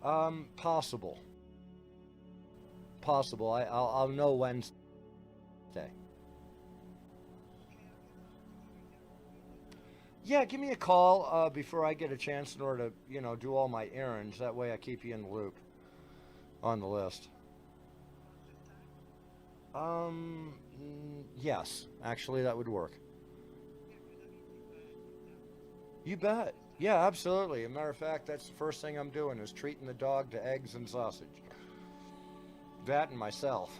Possible. Possible. I'll know Wednesday. Yeah, give me a call before I get a chance in order to, do all my errands. That way I keep you in the loop on the list. Yes, actually that would work. You bet. Yeah, absolutely. As a matter of fact, that's the first thing I'm doing is treating the dog to eggs and sausage. That and myself.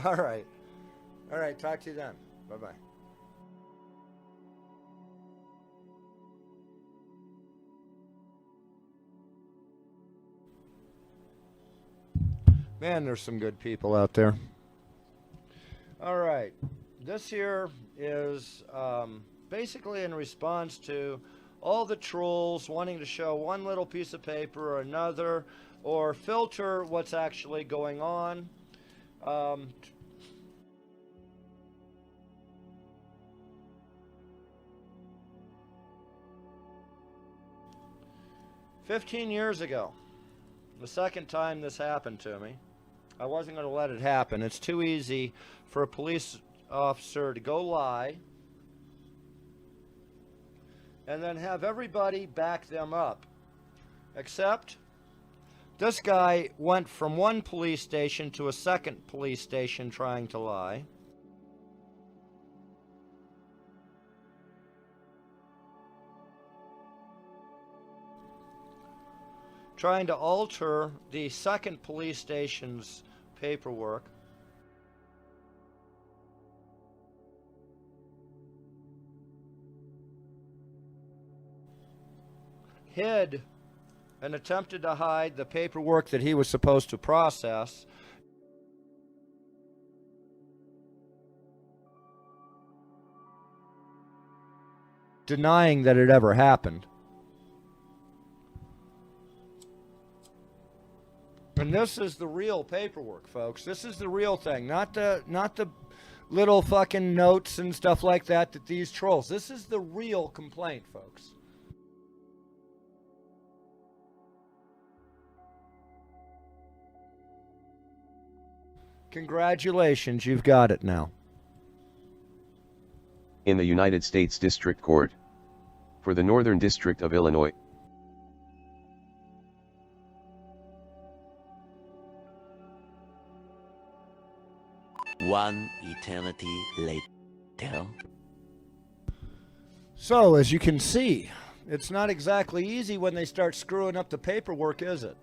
All right. All right. Talk to you then. Bye bye. Man, there's some good people out there. All right. This here is basically in response to all the trolls wanting to show one little piece of paper or another or filter what's actually going on. Um, 15 years ago, the second time this happened to me, I wasn't going to let it happen. It's too easy for a police officer to go lie and then have everybody back them up. Except this guy went from one police station to a second police station trying to lie. Trying to alter the second police station's paperwork. Hid and attempted to hide the paperwork that he was supposed to process. Denying that it ever happened. And this is the real paperwork, folks. This is the real thing, not the little fucking notes and stuff like that these trolls. This is the real complaint, folks. Congratulations, you've got it now. In the United States District Court for the Northern District of Illinois. One eternity later. So, as you can see, it's not exactly easy when they start screwing up the paperwork, is it?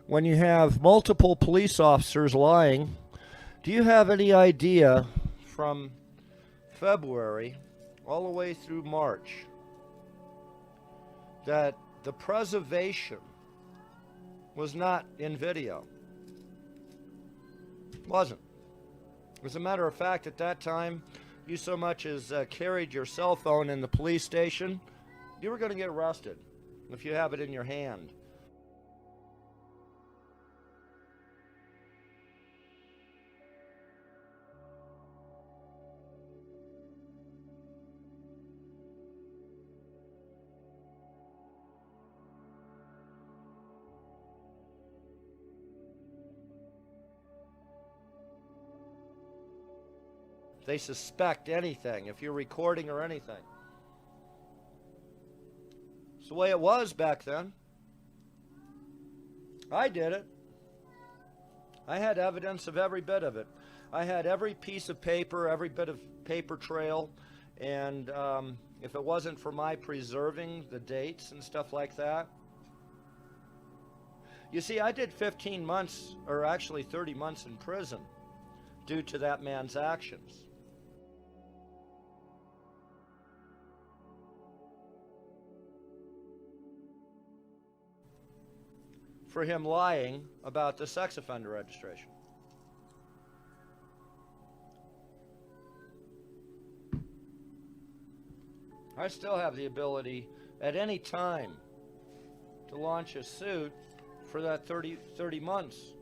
When you have multiple police officers lying, do you have any idea from February all the way through March that the preservation was not in video? Wasn't. As a matter of fact, at that time, you so much as carried your cell phone in the police station, you were going to get arrested if you have it in your hand. They suspect anything if you're recording or anything. It's the way it was back then. I did it. I had evidence of every bit of it. I had every piece of paper, every bit of paper trail, and if it wasn't for my preserving the dates and stuff like that. You see, I did 15 months, or actually 30 months in prison due to that man's actions. For him lying about the sex offender registration. I still have the ability at any time to launch a suit for that 30 months.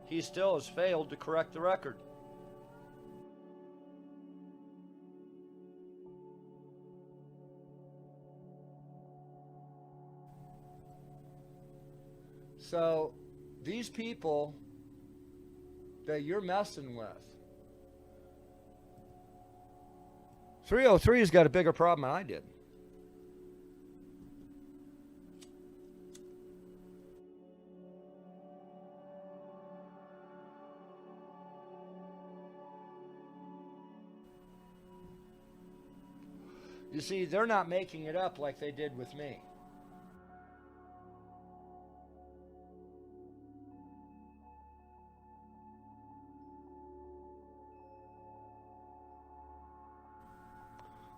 he still has failed to correct the record. So these people that you're messing with, 303 has got a bigger problem than I did. You see, they're not making it up like they did with me.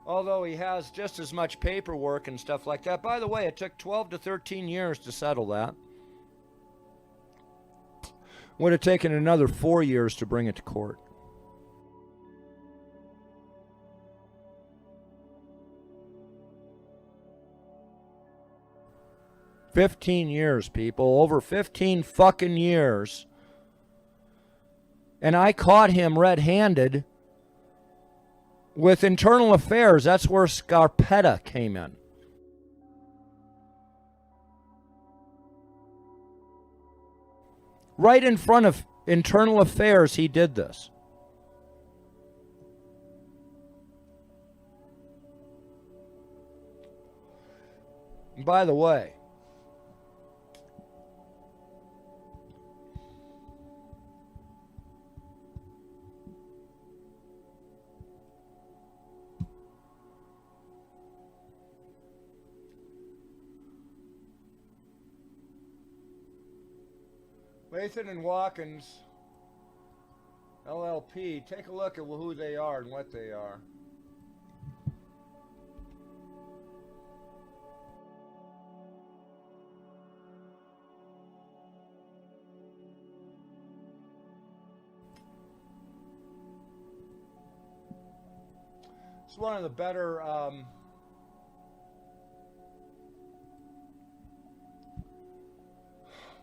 Although he has just as much paperwork and stuff like that. By the way, it took 12 to 13 years to settle that. Would have taken another 4 years to bring it to court. $15 years, people. Over 15 fucking years. And I caught him red-handed with internal affairs. That's where Scarpetta came in. Right in front of internal affairs, he did this. And by the way, Lathan and Watkins, LLP, take a look at who they are and what they are. It's one of the better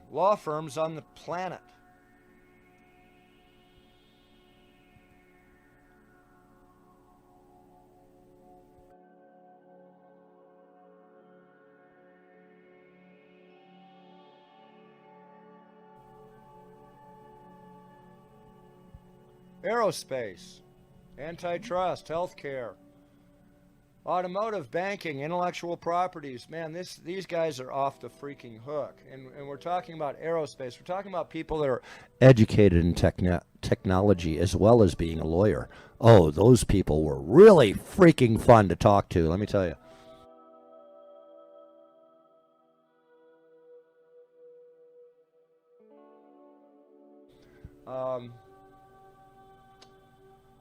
law firms on the planet. Aerospace, antitrust, healthcare, automotive, banking, intellectual properties. Man, these guys are off the freaking hook. And we're talking about aerospace. We're talking about people that are educated in technology as well as being a lawyer. Oh, those people were really freaking fun to talk to, let me tell you.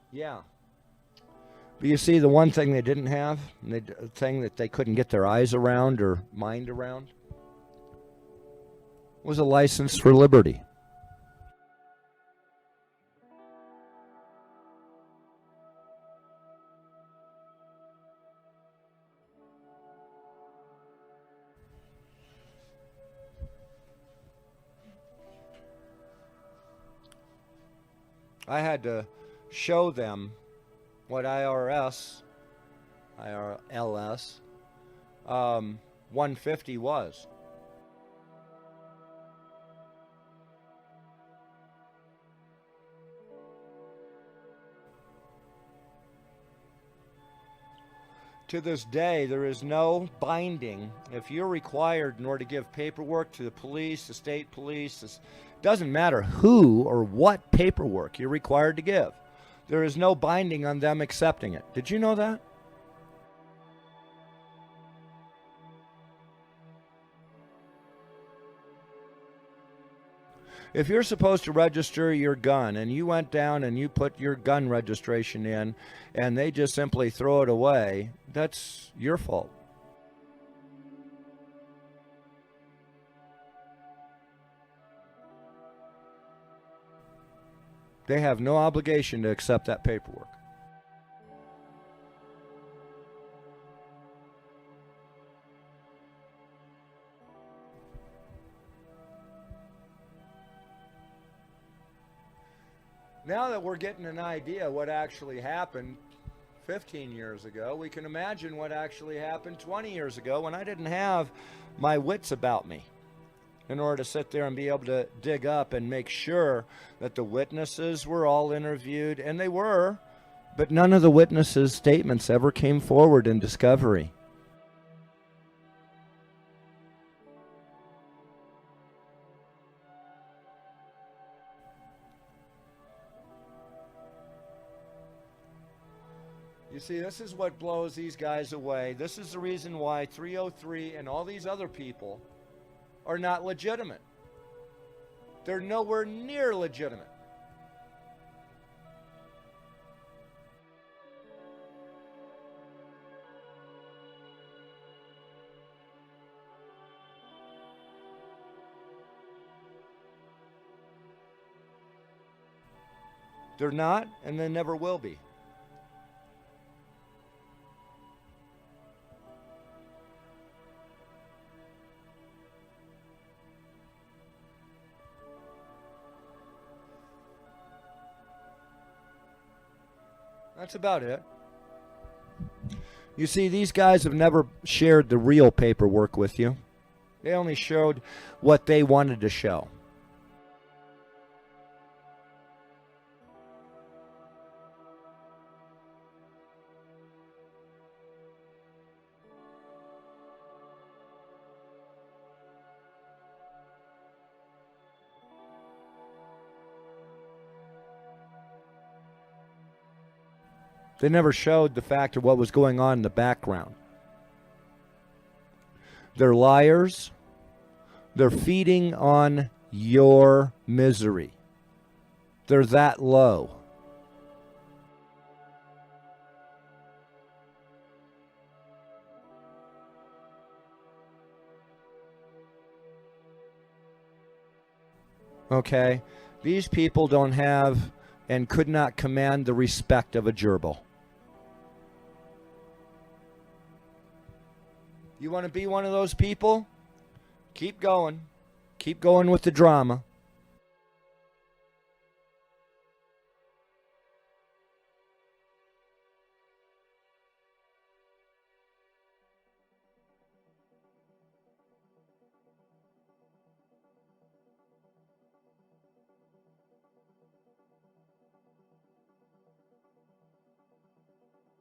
Yeah. But you see, the one thing they didn't have, the thing that they couldn't get their eyes around or mind around, was a license for liberty. I had to show them what IRS 150 was. To this day, there is no binding. If you're required in order to give paperwork to the police, the state police, it doesn't matter who or what paperwork you're required to give. There is no binding on them accepting it. Did you know that? If you're supposed to register your gun and you went down and you put your gun registration in and they just simply throw it away, that's your fault. They have no obligation to accept that paperwork. Now that we're getting an idea what actually happened 15 years ago, we can imagine what actually happened 20 years ago when I didn't have my wits about me in order to sit there and be able to dig up and make sure that the witnesses were all interviewed, and they were, but none of the witnesses' statements ever came forward in discovery. You see, this is what blows these guys away. This is the reason why 303 and all these other people are not legitimate. They're nowhere near legitimate. They're not, and they never will be. That's about it. You see, these guys have never shared the real paperwork with you. They only showed what they wanted to show. They never showed the fact of what was going on in the background. They're liars. They're feeding on your misery. They're that low. Okay? These people don't have and could not command the respect of a gerbil. You want to be one of those people? Keep going. Keep going with the drama.